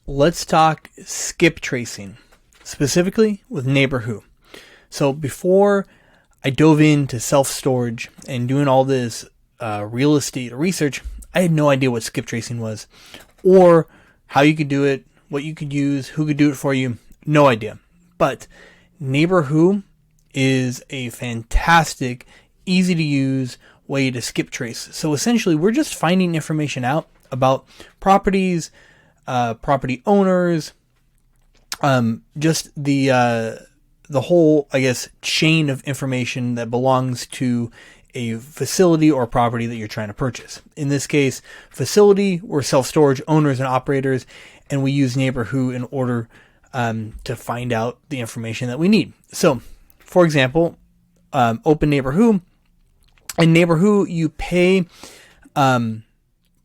let's talk skip tracing, specifically with Neighborwho. So before I dove into self-storage and doing all this real estate research, I had no idea what skip tracing was or how you could do it, what you could use, who could do it for you. No idea. But Neighborwho is a fantastic, easy to use way to skip trace. So essentially, we're just finding information out about properties, property owners, just the whole, I guess, chain of information that belongs to a facility or property that you're trying to purchase. In this case, facility or self-storage owners and operators, and we use Neighborwho in order to find out the information that we need. So, for example, open Neighborwho. In Neighborwho, you pay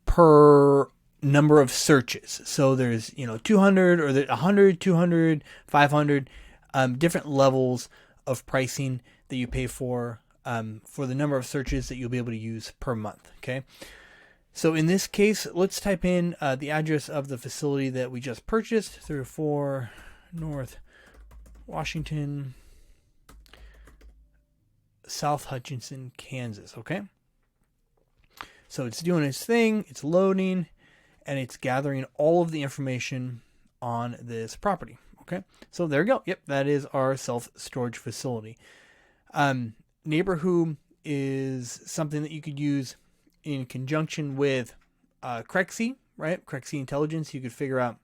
per number of searches. So there's 200 or 100, 200, 500 different levels of pricing that you pay for the number of searches that you'll be able to use per month. Okay. So in this case, let's type in the address of the facility that we just purchased, 304 North Washington, South Hutchinson, Kansas. Okay. So it's doing its thing, it's loading, and it's gathering all of the information on this property. Okay. So there we go. Yep. That is our self-storage facility. Neighborwho is something that you could use in conjunction with Crexy, right? Crexy Intelligence. You could figure out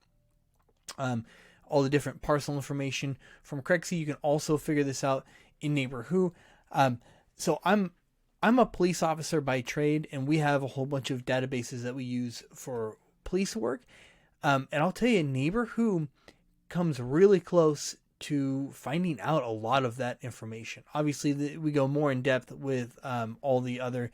all the different parcel information from Crexy. You can also figure this out in Neighborwho. So I'm a police officer by trade, and we have a whole bunch of databases that we use for police work. And I'll tell you, Neighborwho comes really close to finding out a lot of that information. Obviously, we go more in depth with all the other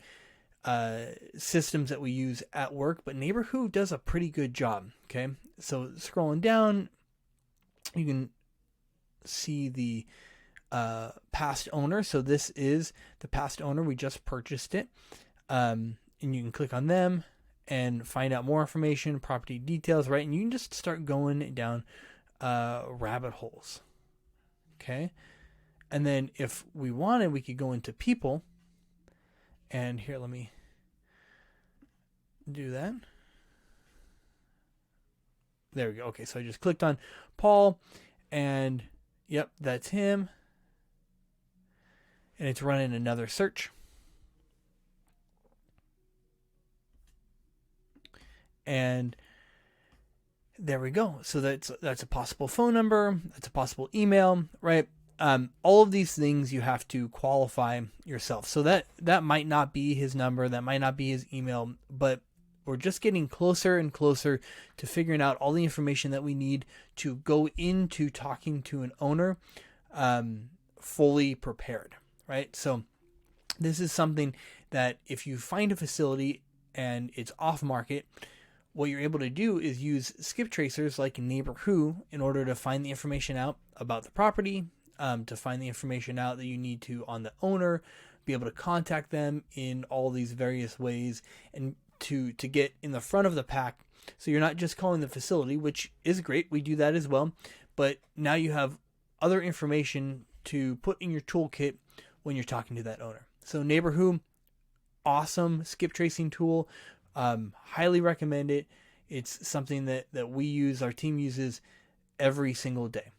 systems that we use at work, but Neighborwho does a pretty good job. Okay, so scrolling down, you can see the past owner. So this is the past owner. We just purchased it, and you can click on them and find out more information, property details, right? And you can just start going down rabbit holes. Okay. And then if we wanted, we could go into people. And here, let me do that. There we go. Okay, so I just clicked on Paul, and yep, that's him. And it's running another search. And there we go. So that's a possible phone number. That's a possible email, right? All of these things you have to qualify yourself. So that might not be his number. That might not be his email, but we're just getting closer and closer to figuring out all the information that we need to go into talking to an owner fully prepared, right? So this is something that if you find a facility and it's off market, what you're able to do is use skip tracers like Neighborwho in order to find the information out about the property, to find the information out that you need to on the owner, be able to contact them in all these various ways, and to get in the front of the pack. So you're not just calling the facility, which is great. We do that as well. But now you have other information to put in your toolkit when you're talking to that owner. So Neighborwho, awesome skip tracing tool. Highly recommend it. It's something that we use, our team uses every single day.